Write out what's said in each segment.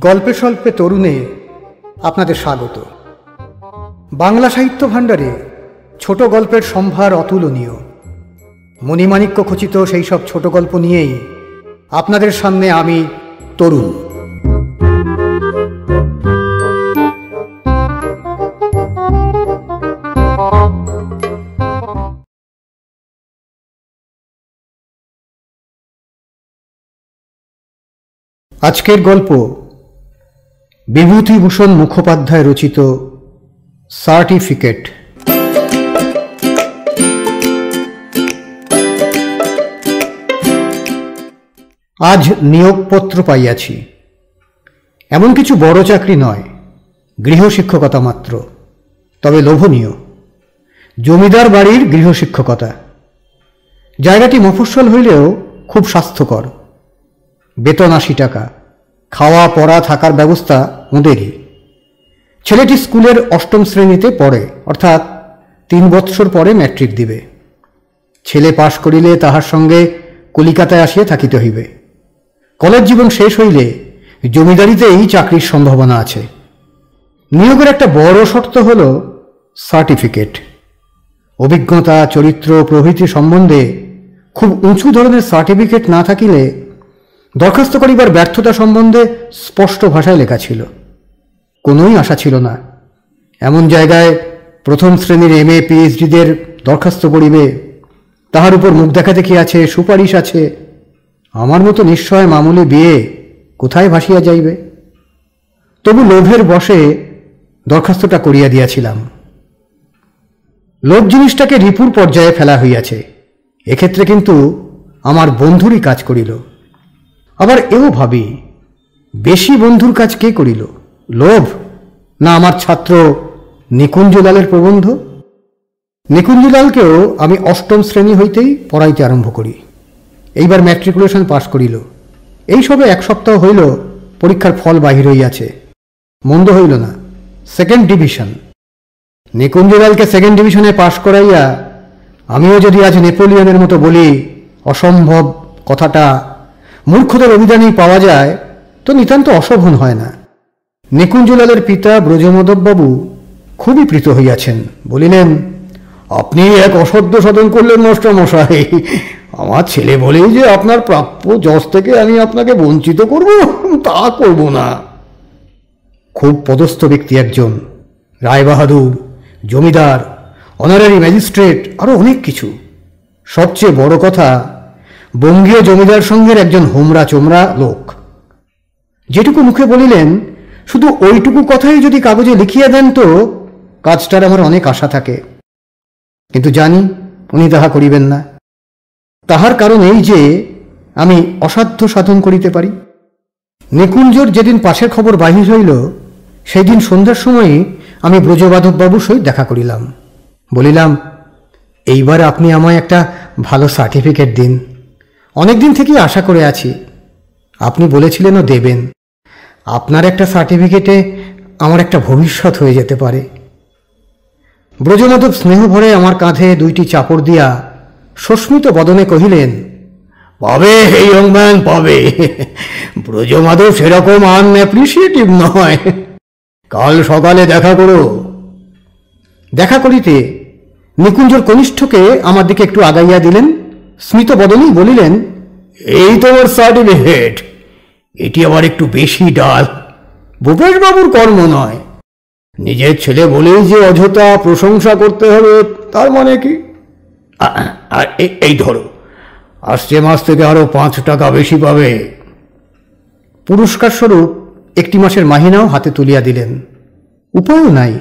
গল্পে স্বল্পে তরুণে আপনাদের স্বাগত। বাংলা সাহিত্য ভাণ্ডারে ছোট গল্পের সম্ভার অতুলনীয়। মণিমাণিক্য খচিত সেই সব ছোট গল্প নিয়েই আপনাদের সামনে আমি তরুণ। আজকের গল্প বিভূতিভূষণ মুখোপাধ্যায় রচিত সার্টিফিকেট। আজ নিয়োগপত্র পাইয়াছি। এমন কিছু বড় চাকরি নয়, গৃহশিক্ষকতা মাত্র, তবে লোভনীয়। জমিদার বাড়ির গৃহশিক্ষকতা। জায়গাটি মফস্বল হইলেও খুব স্বাস্থ্যকর। বেতন 80 টাকা, খাওয়া পড়া থাকার ব্যবস্থা ওদেরই। ছেলেটি স্কুলের 8ম শ্রেণীতে পড়ে, অর্থাৎ 3 বৎসর পরে ম্যাট্রিক দিবে। ছেলে পাশ করিলে তাহার সঙ্গে কলিকাতায় আসিয়া থাকিতে হইবে। কলেজ জীবন শেষ হইলে জমিদারিতেই চাকরির সম্ভাবনা আছে। নিয়োগের একটা বড় শর্ত হল সার্টিফিকেট। অভিজ্ঞতা, চরিত্র প্রভৃতি সম্বন্ধে খুব উঁচু ধরনের সার্টিফিকেট না থাকিলে দরখাস্ত করিবার ব্যর্থতা সম্বন্ধে স্পষ্ট ভাষায় লেখা ছিল। কোনোই আশা ছিল না এমন জায়গায় 1ম শ্রেণীর MA PhDদের দরখাস্ত করিবে, তাহার উপর মুখ দেখাদেখি আছে, সুপারিশ আছে। আমার মতো নিশ্চয় মামুলি বিয়ে কোথায় ভাসিয়া যাইবে। তবু লোভের বশে দরখাস্তটা করিয়া দিয়াছিলাম। লোভ জিনিসটাকে রিপুর পর্যায়ে ফেলা হইয়াছে। এক্ষেত্রে কিন্তু আমার বন্ধুরই কাজ করিল। আবার এও ভাবি, বেশি বন্ধুর কাজ কে করিল? লোভ না আমার ছাত্র নিকুঞ্জলালের প্রবন্ধ? নিকুঞ্জলালকেও আমি 8ম শ্রেণী হইতেই পড়াইতে আরম্ভ করি। এইবার ম্যাট্রিকুলেশন পাশ করিল। এই সবে 1 সপ্তাহ হইল পরীক্ষার ফল বাহির হইয়াছে। মন্দ হইল না, 2nd ডিভিশন। নিকুঞ্জলালকে 2nd ডিভিশনে পাশ করাইয়া আমিও যদি আজ নেপোলিয়নের মতো বলি অসম্ভব কথাটা মূর্খদের অভিধানেই পাওয়া যায়, তো নিতান্ত অশোভন হয় না। নিকুঞ্জলালের পিতা ব্রজমাধববাবু খুবই প্রীত হইয়াছেন। বলিলেন, আপনি এক অসদ্য সাধন করলেন মাস্টারমশাই। আমার ছেলে বলেই যে আপনার প্রাপ্য যশ থেকে আমি আপনাকে বঞ্চিত করব, তা করব না। খুব পদস্থ ব্যক্তি একজন, রায়বাহাদুর, জমিদার, অনারারি ম্যাজিস্ট্রেট, আরো অনেক কিছু। সবচেয়ে বড় কথা, বঙ্গীয় জমিদার সঙ্গের একজন হোমরা চোমরা লোক। যেটুকু মুখে বলিলেন, শুধু ওইটুকু কথাই যদি কাগজে লিখিয়া দেন তো কাজটার আমার অনেক আশা থাকে। কিন্তু জানি উনি তাহা করিবেন না। তাহার কারণ এই যে আমি অসাধ্য সাধন করিতে পারি। নিকুঞ্জর যেদিন পাশের খবর বাহির হইল, সেই দিন সন্ধ্যার সময়ই আমি ব্রজমাধববাবুর সহিত দেখা করিলাম। বলিলাম, এইবার আপনি আমায় একটা ভালো সার্টিফিকেট দিন। অনেকদিন থেকেই আশা করে আছি। আপনি বলেছিলেনও দেবেন। আপনার একটা সার্টিফিকেটে আমার একটা ভবিষ্যৎ হয়ে যেতে পারে। ব্রজমাধব স্নেহ ভরে আমার কাঁধে 2টি চাপড় দিয়া সস্মিত বদনে কহিলেন, পাবে এই ইয়ংম্যান, পাবে। ব্রজমাধব সেরকম আনঅ্যাপ্রিসিয়েটিভ নয়। কাল সকালে দেখা করো। দেখা করিতে নিকুঞ্জর কনিষ্ঠকে আমার দিকে একটু আগাইয়া দিলেন। স্মিত বদনেই বলিলেন, এই তোমার সার্টিফিকেট। এটি আবার একটু বেশি ডাল। ভূপেশবাবুর কর্ম নয়। নিজের ছেলে বলেই যে অযথা প্রশংসা করতে হবে তার মানে কি? আর এই ধরো, আসছে মাস থেকে আরো 5 টাকা বেশি পাবে। পুরস্কার স্বরূপ একটি মাসের মাহিনাও হাতে তুলিয়া দিলেন। উপায়ও নাই।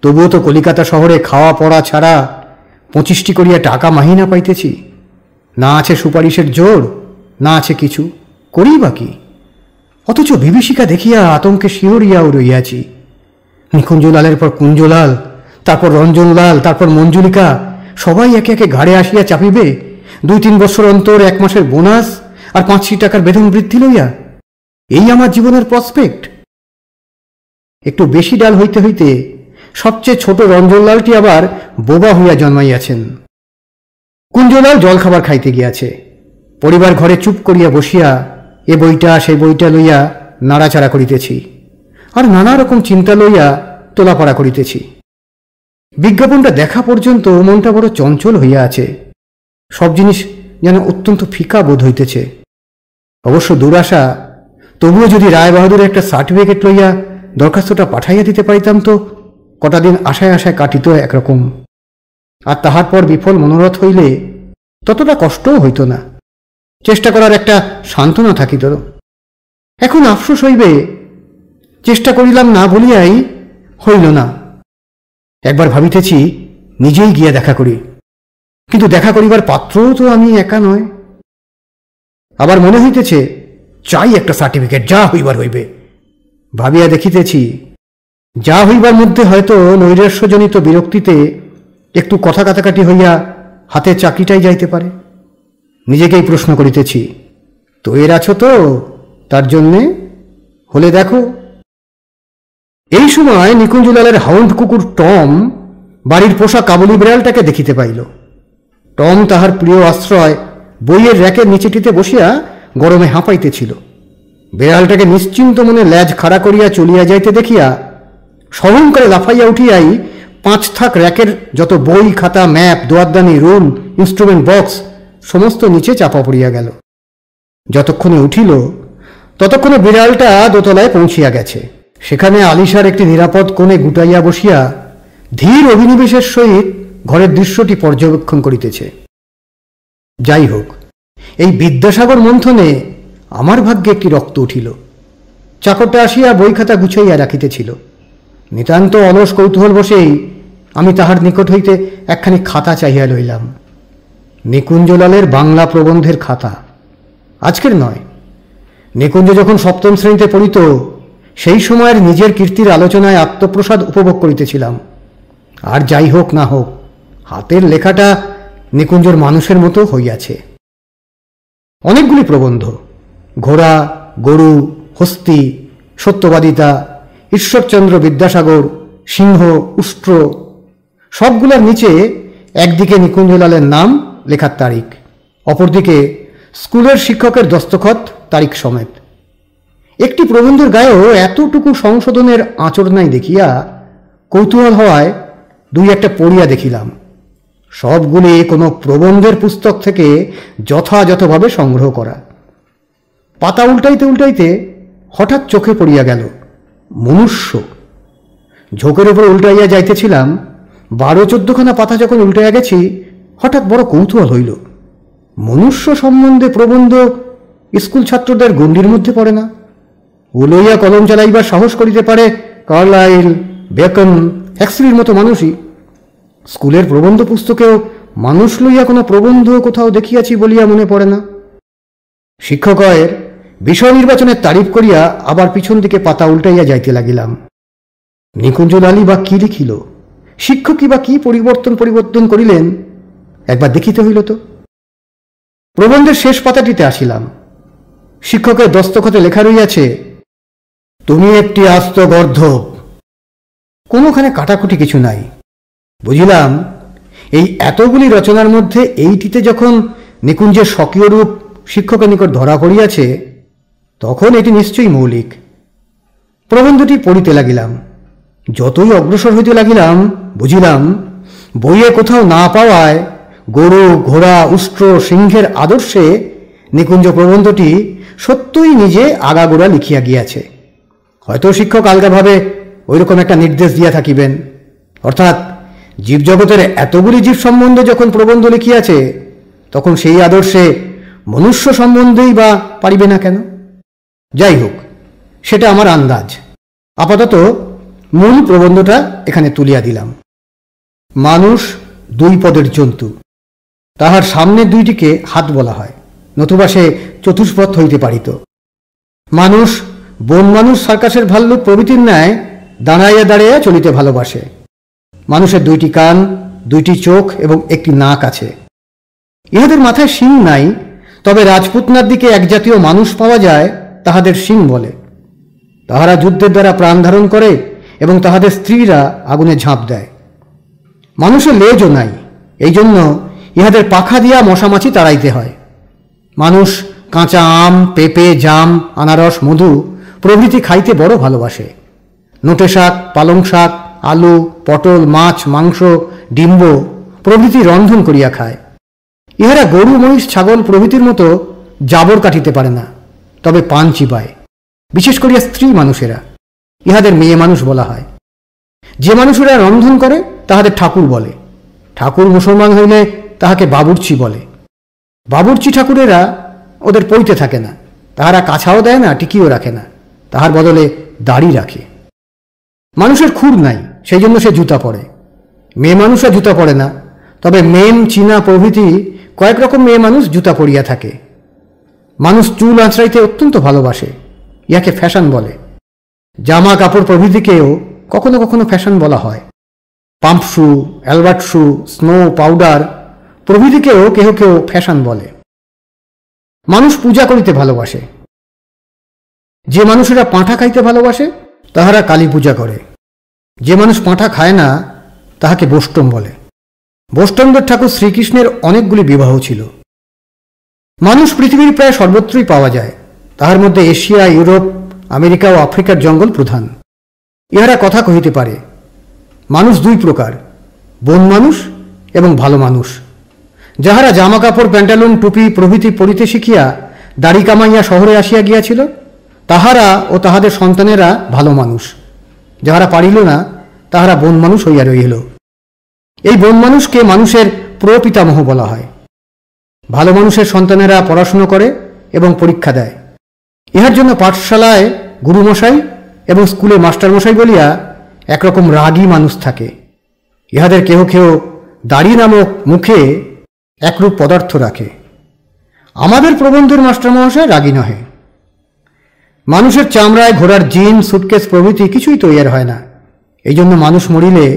তবুও তো কলিকাতা শহরে খাওয়া পড়া ছাড়া 25টি করিয়া টাকা মাহিনা পাইতেছি। না আছে সুপারিশের জোর, না আছে কিছু, করি বা কি? অথচ বিভীষিকা দেখিয়া আতঙ্কে শিহরিয়াও রইয়াছি। নিকুঞ্জলালের পর কুঞ্জলাল, তারপর রঞ্জনলাল, তারপর মঞ্জুলিকা, সবাই একে একে ঘাড়ে আসিয়া চাপিবে 2-3 বছর অন্তর 1 মাসের বোনাস আর 5 টাকার বেতন বৃদ্ধি লইয়া। এই আমার জীবনের প্রসপেক্ট। একটু বেশি ডাল হইতে হইতে সবচেয়ে ছোট রঞ্জনলালটি আবার বোবা হইয়া জন্মাইয়াছেন। কুঞ্জলাল জলখাবার খাইতে গিয়াছে। পরিবার ঘরে চুপ করিয়া বসিয়া এ বইটা সে বইটা লইয়া নাড়াচাড়া করিতেছি, আর নানা রকম চিন্তা লইয়া তোলাপড়া করিতেছি। বিজ্ঞাপনটা দেখা পর্যন্ত মনটা বড় চঞ্চল হইয়া আছে। সব জিনিস যেন অত্যন্ত ফিকা বোধ হইতেছে। অবশ্য দুরাশা, তবুও যদি রায়বাহাদুরের একটা সার্টিফিকেট লইয়া দরখাস্তটা পাঠাইয়া দিতে পারিতাম তো কটা দিন আশায় আশায় কাটিত একরকম। আর তাহার পর বিফল মনোরথ হইলে ততটা কষ্টও হইত না, চেষ্টা করার একটা সান্ত্বনা থাকিত। এখন আফসোস হইবে, চেষ্টা করিলাম না বলিয়াই হইল না। একবার ভাবিতেছি নিজেই গিয়া দেখা করি, কিন্তু দেখা করিবার পাত্রও তো আমি একা নয়। আবার মনে হইতেছে চাই একটা সার্টিফিকেট, যা হইবার হইবে। ভাবিয়া দেখিতেছি যা হইবার মধ্যে হয়তো নৈরাশ্যজনিত বিরক্তিতে একটু কথা কাটাকাটি হইয়া হাতে চাকরিটাই যাইতে পারে। নিজেকেই প্রশ্ন করিতেছি, তো এর আছো তো, তার জন্যে হলে দেখো। এই সময় নিকুঞ্জলালের হাউন্ড কুকুর টম বাড়ির পোষা কাবুলি বিড়ালটাকে দেখিতে পাইল। টম তাহার প্রিয় আশ্রয় বইয়ের র্যাকের নিচেটিতে বসিয়া গরমে হাঁপাইতেছিল। বিড়ালটাকে নিশ্চিন্ত মনে ল্যাজ খাড়া করিয়া চলিয়া যাইতে দেখিয়া সহঙ্কারে লাফাইয়া উঠিয়াই 5 থাক র্যাকের যত বই, খাতা, ম্যাপ, দোয়ারদানি, রুল, ইনস্ট্রুমেন্ট বক্স সমস্ত নিচে চাপা পড়িয়া গেল। যতক্ষণে উঠিল ততক্ষণে বিড়ালটা দোতলায় পৌঁছিয়া গেছে। সেখানে আলিশার একটি নিরাপদ কোণে গুটাইয়া বসিয়া ধীর অভিনিবেশের সহিত ঘরের দৃশ্যটি পর্যবেক্ষণ করিতেছে। যাই হোক, এই বিদ্যাসাগর মন্থনে আমার ভাগ্যে একটি রক্ত উঠিল। চাকরটা আসিয়া বই খাতা গুছাইয়া রাখিতেছিল। নিতান্ত অলস কৌতূহল বসেই আমি তাহার নিকট হইতে একখানি খাতা চাহিয়া লইলাম। নিকুঞ্জলালের বাংলা প্রবন্ধের খাতা। আজকের নয়, নিকুঞ্জ যখন 7ম শ্রেণীতে পড়িত সেই সময়ের নিজের কীর্তির আলোচনায় আত্মপ্রসাদ উপভোগ করিতেছিলাম। আর যাই হোক না হোক, হাতের লেখাটা নিকুঞ্জর মানুষের মতো হইয়াছে। অনেকগুলি প্রবন্ধ, ঘোড়া, গরু, হস্তি, সত্যবাদিতা, ঈশ্বরচন্দ্র বিদ্যাসাগর, সিংহ, উষ্ট্র, সবগুলোর নিচে একদিকে নিকুঞ্জলালের নাম, লেখার তারিখ, অপরদিকে স্কুলের শিক্ষকের দস্তখত, তারিখ সমেত। একটি প্রবন্ধের গায়েও এতটুকু সংশোধনের আঁচড় নাই দেখিয়া কৌতূহল হওয়ায় 2-1টা পড়িয়া দেখিলাম। সবগুলি কোনো প্রবন্ধের পুস্তক থেকে যথাযথভাবে সংগ্রহ করা। পাতা উল্টাইতে উল্টাইতে হঠাৎ চোখে পড়িয়া গেল মনুষ্য। ঝোঁকের উপর উল্টাইয়া যাইতেছিলাম, 12-14খানা পাতা যখন উল্টাইয়া গেছি হঠাৎ বড় কৌতূহল হইল। মনুষ্য সম্বন্ধে প্রবন্ধ স্কুল ছাত্রদের গণ্ডির মধ্যে পড়ে না। উলইয়া কলম চালাইবার সাহস করিতে পারে কার্লাইল, বেকন, হ্যাক্সলির মতো মানুষই। স্কুলের প্রবন্ধ পুস্তকেও মানুষ লইয়া কোনো প্রবন্ধ কোথাও দেখিয়াছি বলিয়া মনে পড়ে না। শিক্ষকয়ের বিষয় নির্বাচনের তারিফ করিয়া আবার পিছন দিকে পাতা উল্টাইয়া যাইতে লাগিলাম। নিকুঞ্জলালই বা কি লিখিল, শিক্ষকই বা কি পরিবর্তন করিলেন, একবার দেখিতে হইল তো। প্রবন্ধের শেষ পাতাটিতে আসিলাম। শিক্ষকের দস্তখতে লেখা রইয়াছে, তুমি একটি আস্ত গর্ধব। কোনোখানে কাটাকুটি কিছু নাই। বুঝিলাম এই এতগুলি রচনার মধ্যে এইটিতে যখন নিকুঞ্জের স্বকীয় রূপ শিক্ষকের নিকট ধরা পড়িয়াছে তখন এটি নিশ্চয়ই মৌলিক। প্রবন্ধটি পড়িতে লাগিলাম। যতই অগ্রসর হইতে লাগিলাম বুঝিলাম বইয়ে কোথাও না পাওয়ায় গরু, ঘোড়া, উষ্ট্র, সিংহের আদর্শে নিকুঞ্জ প্রবন্ধটি সত্যই নিজে আগাগোড়া লিখিয়া গিয়াছে। হয়তো শিক্ষক আলগাভাবে ওইরকম একটা নির্দেশ দিয়া থাকিবেন, অর্থাৎ জীবজগতের এতগুলি জীব সম্বন্ধে যখন প্রবন্ধ লিখিয়াছে তখন সেই আদর্শে মনুষ্য সম্বন্ধেই বা পারিবে না কেন? যাই হোক, সেটা আমার আন্দাজ। আপাতত মূল প্রবন্ধটা এখানে তুলিয়া দিলাম। মানুষ 2 পদের জন্তু। তাহার সামনের 2টিকে হাত বলা হয়, নতুবা সে চতুষ্পদ হইতে পারিত। মানুষ বন মানুষ, সার্কাসের ভাল্লুক প্রভৃতির ন্যায় দাঁড়াইয়া দাঁড়াইয়া চলিতে ভালোবাসে। মানুষের 2টি কান, 2টি চোখ এবং একটি নাক আছে। ইহাদের মাথায় শিং নাই, তবে রাজপুতনার দিকে এক জাতীয় মানুষ পাওয়া যায়, তাহাদের শিং বলে। তাহারা যুদ্ধের দ্বারা প্রাণ ধারণ করে এবং তাহাদের স্ত্রীরা আগুনে ঝাঁপ দেয়। মানুষের লেজও নাই, এই জন্য ইহাদের পাখা দিয়া মশামাছি তাড়াইতে হয়। মানুষ কাঁচা আম, পেঁপে, জাম, আনারস, মধু প্রভৃতি খাইতে বড় ভালোবাসে। নোটে শাক, পালং শাক, আলু, পটল, মাছ, মাংস, ডিম্ব প্রভৃতি রন্ধন করিয়া খায়। ইহারা গরু, মহিষ, ছাগল প্রভৃতির মতো জাবর কাটিতে পারে না, তবে পান চিবায়। বিশেষ করিয়া স্ত্রী মানুষেরা, ইহাদের মেয়ে মানুষ বলা হয়। যে মানুষেরা রন্ধন করে তাহাদের ঠাকুর বলে। ঠাকুর মুসলমান হইলে তাহাকে বাবুর্চি বলে। বাবুর্চি ঠাকুরেরা ওদের পইতে থাকে না, তাহারা কাছাও দেয় না, টিকিও রাখে না, তাহার বদলে দাড়ি রাখে। মানুষের খুর নাই, সেই জন্য সে জুতা পরে। মেয়ে মানুষরা জুতা পরে না, তবে মেম, চীনা প্রভৃতি কয়েক রকম মেয়ে মানুষ জুতা পরিয়া থাকে। মানুষ চুল আঁচড়াইতে অত্যন্ত ভালোবাসে, ইহাকে ফ্যাশন বলে। জামা কাপড় প্রভৃতিকেও কখনো কখনো ফ্যাশন বলা হয়। পাম্প শু, অ্যালবার্ট শু, স্নো পাউডার প্রভৃতিকেও কেহ কেউ ফ্যাশন বলে। মানুষ পূজা করিতে ভালোবাসে। যে মানুষেরা পাঁঠা খাইতে ভালোবাসে তাহারা কালী পূজা করে। যে মানুষ পাঁঠা খায় না তাহাকে বোষ্টম বলে। বোষ্টমদের ঠাকুর শ্রীকৃষ্ণের অনেকগুলি বিবাহ ছিল। মানুষ পৃথিবীর প্রায় সর্বত্রই পাওয়া যায়, তাহার মধ্যে এশিয়া, ইউরোপ, আমেরিকা ও আফ্রিকার জঙ্গল প্রধান। ইহারা কথা কহিতে পারে। মানুষ দুই প্রকার, বন মানুষ এবং ভালো মানুষ। যাহারা জামা কাপড়, প্যান্টালুন, টুপি প্রভৃতি পরিতে শিখিয়া দাড়ি কামাইয়া শহরে আসিয়া গিয়াছিল, তাহারা ও তাহাদের সন্তানেরা ভালো মানুষ। যাহারা পারিল না তাহারা বন মানুষ হইয়া রহিল। এই বন মানুষকে মানুষের প্রপিতামহ বলা হয়। ভালো মানুষের সন্তানেরা পড়াশুনো করে এবং পরীক্ষা দেয়। ইহার জন্য পাঠশালায় গুরুমশাই এবং স্কুলে মাস্টারমশাই বলিয়া একরকম রাগী মানুষ থাকে। ইহাদের কেহ কেহ দাড়ি নামক মুখে একরূপ পদার্থ রাখে। আমাদের প্রবন্ধের মাস্টারমহাশয় রাগী নহে। মানুষের চামড়ায় ঘোড়ার জিন, সুটকেস প্রভৃতি কিছুই তৈয়ার হয় না। এই জন্য মানুষ মরিলে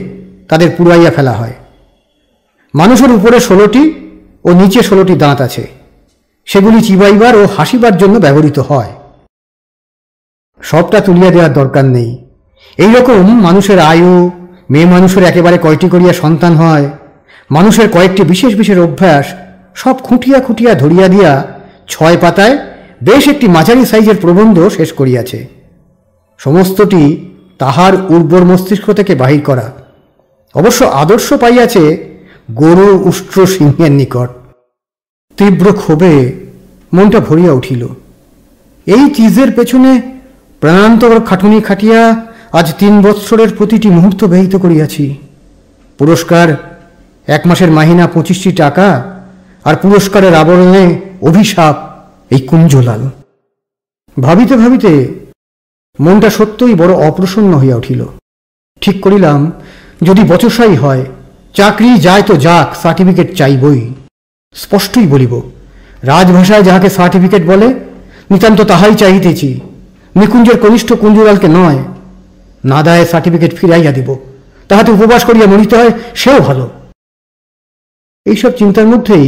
তাদের পুড়াইয়া ফেলা হয়। মানুষের উপরে 16টি ও নিচে 16টি দাঁত আছে, সেগুলি চিবাইবার ও হাসিবার জন্য ব্যবহৃত হয়। সবটা তুলিয়া দেওয়ার দরকার নেই। এই রকম মানুষের আয়ু, মেয়ে মানুষের একেবারে কয়টি করিয়া সন্তান হয়, মানুষের কয়েকটি বিশেষ বিশেষ অভ্যাস সব খুঁটিয়া খুঁটিয়া ধরিয়া দিয়া 6 পাতায় বেশ একটি মাঝারি সাইজের প্রবন্ধ শেষ করিয়াছে। সমস্তটি তাহার উর্বর মস্তিষ্ক থেকে বাহির করা। অবশ্য আদর্শ পাইয়াছে গরু উষ্ট্র সিংহের নিকট। তীব্র ক্ষোভে মনটা ভরিয়া উঠিল। এই চিজের পেছনে প্রাণান্তর খাটুনি খাটিয়া আজ 3 বৎসরের প্রতিটি মুহূর্ত ব্যয়িত করিয়াছি। পুরস্কার 1 মাসের মাহিনা 25টি টাকা, আর পুরস্কারের আবরণে অভিশাপ এই কুঞ্জলাল। ভাবিতে ভাবিতে মনটা সত্যই বড় অপ্রসন্ন হইয়া উঠিল। ঠিক করিলাম, যদি বচসাই হয়, চাকরি যায় তো যাক, সার্টিফিকেট চাইবই। স্পষ্টই বলিব, রাজভাষায় যাহাকে সার্টিফিকেট বলে নিতান্ত তাহাই চাহিতেছি, নিকুঞ্জের কনিষ্ঠ কুঞ্জলালকে নয়। না দায়ে সার্টিফিকেট ফিরাইয়া দিব, তাহাতে উপবাস করিয়া মরিতে হয় সেও ভালো। এইসব চিন্তার মধ্যেই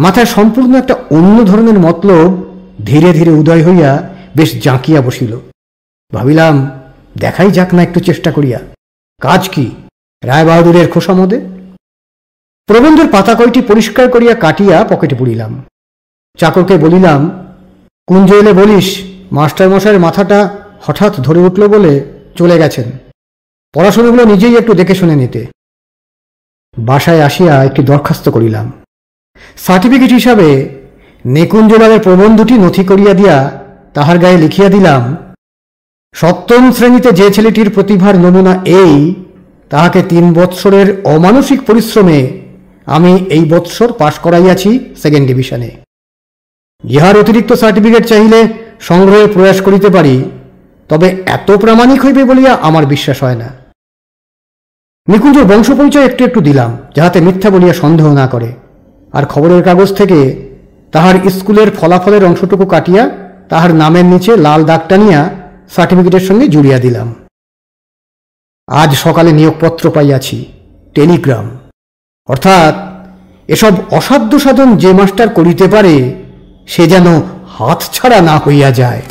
মাথায় সম্পূর্ণ একটা অন্য ধরনের মতলব ধীরে ধীরে উদয় হইয়া বেশ জাঁকিয়া বসিল। ভাবিলাম, দেখাই যাক না একটু চেষ্টা করিয়া। কাজ কি? রায়বাহাদুরের খোসামদে। প্রবন্ধের পাতা কয়টি পরিষ্কার করিয়া কাটিয়া পকেটে পুরিলাম। চাকরকে বলিলাম, কুঞ্জ এলে বলিস মাস্টারমশাইয়ের মাথাটা হঠাৎ ধরে উঠল বলে চলে গেছেন, পড়াশোনাগুলো নিজেই একটু দেখে শুনে নিতে। বাসায় আসিয়া একটি দরখাস্ত করিলাম। সার্টিফিকেট হিসাবে নিকুঞ্জলালের প্রবন্ধটি নথি করিয়া দিয়া তাহার গায়ে লিখিয়া দিলাম, 7ম শ্রেণীতে যে ছেলেটির প্রতিভার নমুনা এই, তাহাকে 3 বৎসরের অমানসিক পরিশ্রমে আমি এই বৎসর পাশ করাইয়াছি 2nd ডিভিশনে। ইহার অতিরিক্ত সার্টিফিকেট চাইলে সংগ্রহে প্রয়াস করিতে পারি, তবে এত প্রামাণিক হইবে বলিয়া আমার বিশ্বাস হয় না। নিকুঞ্জের বংশ পরিচয় একটু একটু দিলাম, যাহাতে মিথ্যা বলিয়া সন্দেহ না করে, আর খবরের কাগজ থেকে তাহার স্কুলের ফলাফলের অংশটুকু কাটিয়া তাহার নামের নিচে লাল দাগ টানিয়া সার্টিফিকেটের সঙ্গে জুড়িয়া দিলাম। আজ সকালে নিয়োগপত্র পাইয়াছি, টেলিগ্রাম। অর্থাৎ এসব অসাধ্য সাধন যে মাস্টার করিতে পারে, সে যেন হাতছাড়া না হইয়া যায়।